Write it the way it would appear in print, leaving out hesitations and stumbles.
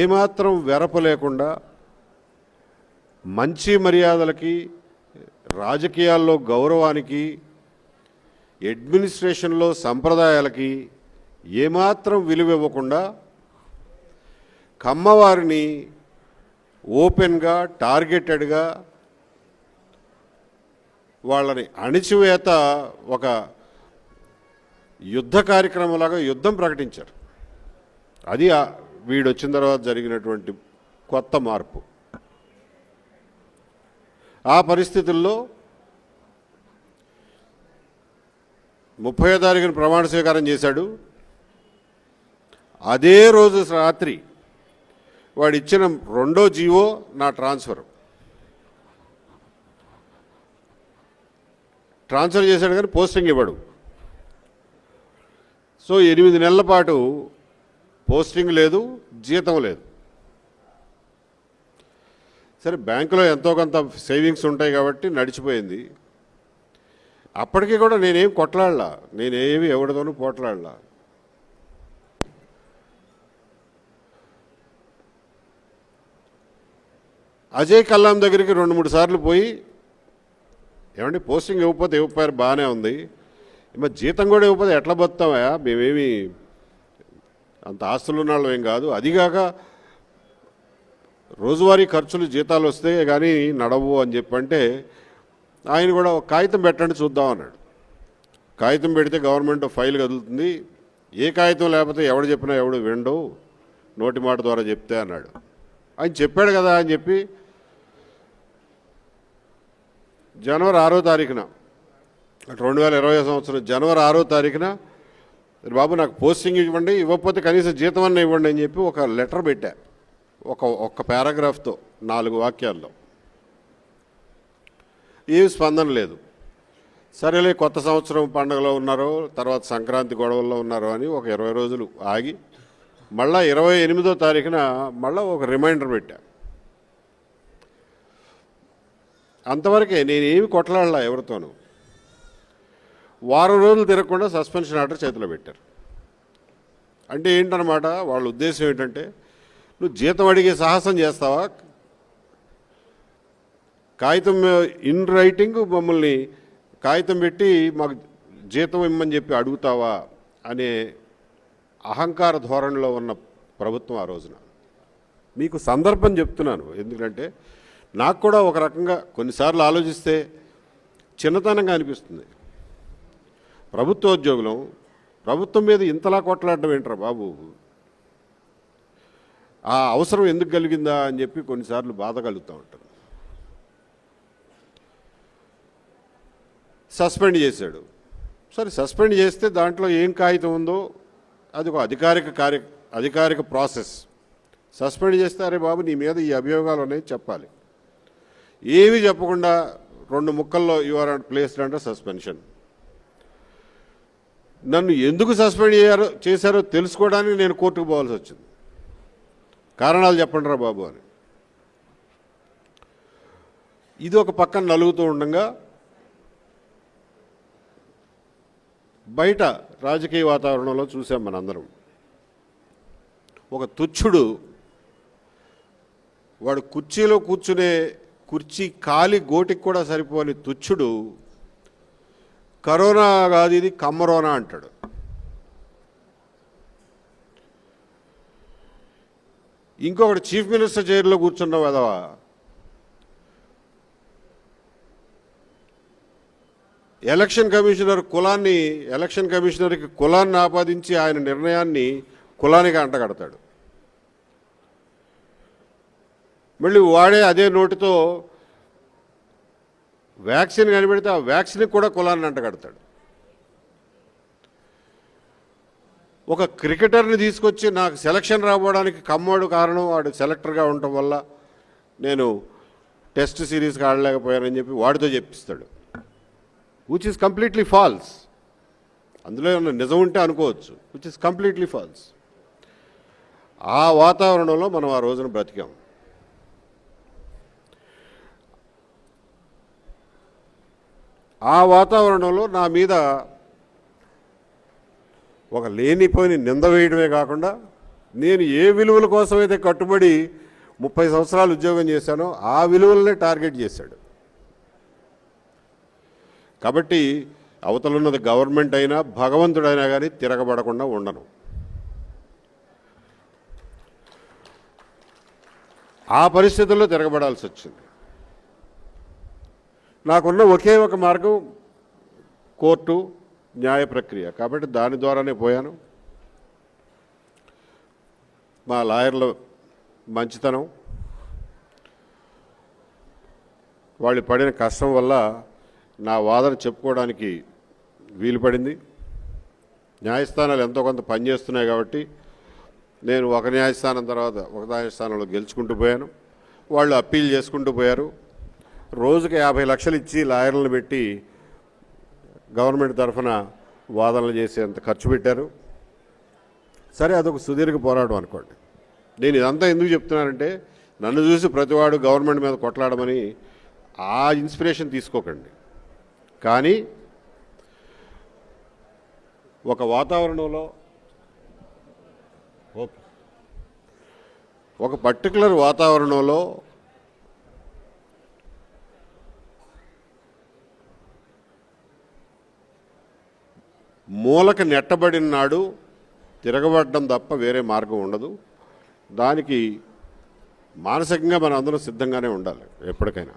ఏమాత్రం వెరపు లేకుండా మంచి మర్యాదలకి, రాజకీయాల్లో గౌరవానికి, అడ్మినిస్ట్రేషన్లో సంప్రదాయాలకి ఏమాత్రం విలువ ఇవ్వకుండా కమ్మవారిని ఓపెన్గా, టార్గెటెడ్గా వాళ్ళని అణిచివేత ఒక యుద్ధ కార్యక్రమంలాగా యుద్ధం ప్రకటించారు. అది వీడు వచ్చిన తర్వాత జరిగినటువంటి కొత్త మార్పు. ఆ పరిస్థితుల్లో 30వ తారీఖున ప్రమాణ స్వీకారం చేశాడు. అదే రోజు రాత్రి వాడు ఇచ్చిన రెండో జీవో నా ట్రాన్స్ఫర్ చేశాడు, కానీ పోస్టింగ్ ఇవ్వడు. సో 8 నెలల పాటు పోస్టింగ్ లేదు, జీతం లేదు. సరే, బ్యాంకులో ఎంతో కొంత సేవింగ్స్ ఉంటాయి కాబట్టి నడిచిపోయింది. అప్పటికీ కూడా నేనేం కొట్లాడలా, నేనేమి ఎవరితోనూ పోట్లాడలా. అజయ్ కల్లాం దగ్గరికి 2-3 సార్లు పోయి, ఏమండి పోస్టింగ్ ఇవ్వకపోయారు, బాగానే ఉంది, మరి జీతం కూడా ఇవ్వకపోతే ఎట్లా బతుకుతామయ్యా, మేమేమి అంత ఆస్తులు ఉన్న వాళ్ళం ఏం కాదు, అదిగాక రోజువారీ ఖర్చులు జీతాలు వస్తే కానీ నడవు అని చెప్పంటే ఆయన కూడా ఒక కాగితం పెట్టండి చూద్దాం అన్నాడు. కాగితం పెడితే గవర్నమెంట్ ఫైల్ కదులుతుంది, ఏ కాగితం లేకపోతే ఎవడు చెప్పినా ఎవడు వినడు, నోటి మాట ద్వారా చెప్తే అన్నాడు. ఆయన చెప్పాడు కదా అని చెప్పి జనవరి 6వ తారీఖున 2020 సంవత్సరం జనవరి 6వ తారీఖున బాబు నాకు పోస్టింగ్ ఇవ్వండి, ఇవ్వకపోతే కనీసం జీతం అన్న ఇవ్వండి అని చెప్పి ఒక లెటర్ పెట్టా, ఒక్క పారాగ్రాఫ్తో 4 వాక్యాల్లో. ఏమి స్పందన లేదు. సరేలే, కొత్త సంవత్సరం పండుగలో ఉన్నారో, తర్వాత సంక్రాంతి గొడవల్లో ఉన్నారో అని ఒక 20 రోజులు ఆగి మళ్ళా 28వ తారీఖున మళ్ళీ ఒక రిమైండర్ పెట్టా. అంతవరకే, నేనేమి కొట్లాడలా ఎవరితోనూ. వారం రోజులు తిరగకుండా సస్పెన్షన్ ఆర్డర్ చేతిలో పెట్టారు. అంటే ఏంటన్నమాట, వాళ్ళ ఉద్దేశం ఏంటంటే, నువ్వు జీతం అడిగే సాహసం చేస్తావా, కాగితం ఇన్ రైటింగ్ మమ్మల్ని కాగితం పెట్టి మాకు జీతం ఇమ్మని చెప్పి అడుగుతావా అనే అహంకార ధోరణిలో ఉన్న ప్రభుత్వం ఆ రోజున. మీకు సందర్భం చెప్తున్నాను, ఎందుకంటే నాకు కూడా ఒక రకంగా కొన్నిసార్లు ఆలోచిస్తే చిన్నతనంగా అనిపిస్తుంది. ప్రభుత్వోద్యోగులం, ప్రభుత్వం మీద ఇంతలా కొట్లాడడం ఏంట్రా బాబు, ఆ అవసరం ఎందుకు కలిగిందా అని చెప్పి కొన్నిసార్లు బాధ కలుగుతూ ఉంటుంది. సస్పెండ్ చేశాడు. సరే, సస్పెండ్ చేస్తే దాంట్లో ఏం కాగితం ఉందో అది ఒక అధికారిక ప్రాసెస్. సస్పెండ్ చేస్తే అరే బాబు నీ మీద ఈ అభియోగాలు ఉన్నాయి చెప్పాలి. ఏమీ చెప్పకుండా 2 ముక్కల్లో you are placed under suspension. నన్ను ఎందుకు సస్పెండ్ చేశారో తెలుసుకోవడానికి నేను కోర్టుకు పోవాల్సి వచ్చింది. కారణాలు చెప్పండి రా బాబు అని. ఇది ఒక పక్కన నలుగుతూ ఉండగా బయట రాజకీయ వాతావరణంలో చూసాం మనందరం. ఒక తుచ్చుడు, వాడు కుర్చీలో కూర్చునే కుర్చీ కాలి గోటికి కూడా సరిపోని తుచ్చుడు కరోనా కాదు ఇది కమ్మరోనా అంటాడు. ఇంకొకటి చీఫ్ మినిస్టర్ చైర్లో కూర్చున్న వెధవ ఎలక్షన్ కమిషనర్కి కులాన్ని ఆపాదించి ఆయన నిర్ణయాన్ని కులానికి అంటగడతాడు. మళ్ళీ వాడే అదే నోటితో వ్యాక్సిన్ కనిపెడితే ఆ వ్యాక్సిన్కి కూడా కులాన్ని అంటగడతాడు. ఒక క్రికెటర్ని తీసుకొచ్చి నాకు సెలక్షన్ రావడానికి కమ్మోడు కారణం, వాడు సెలెక్టర్గా ఉండటం వల్ల నేను టెస్ట్ సిరీస్కి ఆడలేకపోయానని చెప్పి వాడితో చెప్పిస్తాడు. Which is completely false. అందులో ఏమన్నా నిజం ఉంటే అనుకోవచ్చు, విచ్ ఈస్ కంప్లీట్లీ ఫాల్స్. ఆ వాతావరణంలో మనం ఆ రోజున బ్రతికాం. ఆ వాతావరణంలో నా మీద ఒక లేనిపోయిన నింద వేయడమే కాకుండా నేను ఏ విలువల కోసమైతే కట్టుబడి 30 సంవత్సరాలు ఉద్యోగం చేశానో ఆ విలువలనే టార్గెట్ చేశాడు. కాబట్టి అవతలున్నది గవర్నమెంట్ అయినా భగవంతుడైనా కానీ తిరగబడకుండా ఉండను. ఆ పరిస్థితుల్లో తిరగబడాల్సి వచ్చింది. నాకున్న ఒకే ఒక మార్గం కోర్టు, న్యాయ ప్రక్రియ. కాబట్టి దాని ద్వారానే పోయాను. మా లాయర్ల మంచితనం, వాళ్ళు పడిన కష్టం వల్ల నా వాదన చెప్పుకోవడానికి వీలు పడింది. న్యాయస్థానాలు ఎంతో కొంత పనిచేస్తున్నాయి కాబట్టి నేను ఒక న్యాయస్థానం తర్వాత ఒక న్యాయస్థానంలో గెలుచుకుంటూ పోయాను. వాళ్ళు అప్పీల్ చేసుకుంటూ పోయారు. రోజుకి 50 లక్షలు ఇచ్చి లాయర్లను పెట్టి గవర్నమెంట్ తరఫున వాదనలు చేసేంత ఖర్చు పెట్టారు. సరే, అదొక సుదీర్ఘ పోరాటం అనుకోండి. నేను ఇదంతా ఎందుకు చెప్తున్నానంటే, నన్ను చూసి ప్రతివాడు గవర్నమెంట్ మీద కొట్లాడమని ఆ ఇన్స్పిరేషన్ తీసుకోకండి. కానీ ఒక వాతావరణంలో, ఒక పర్టికులర్ వాతావరణంలో మూలక నెట్టబడిన నాడు తిరగబడడం తప్ప వేరే మార్గం ఉండదు. దానికి మానసికంగా మనం అందరం సిద్ధంగానే ఉండాలి ఎప్పటికైనా.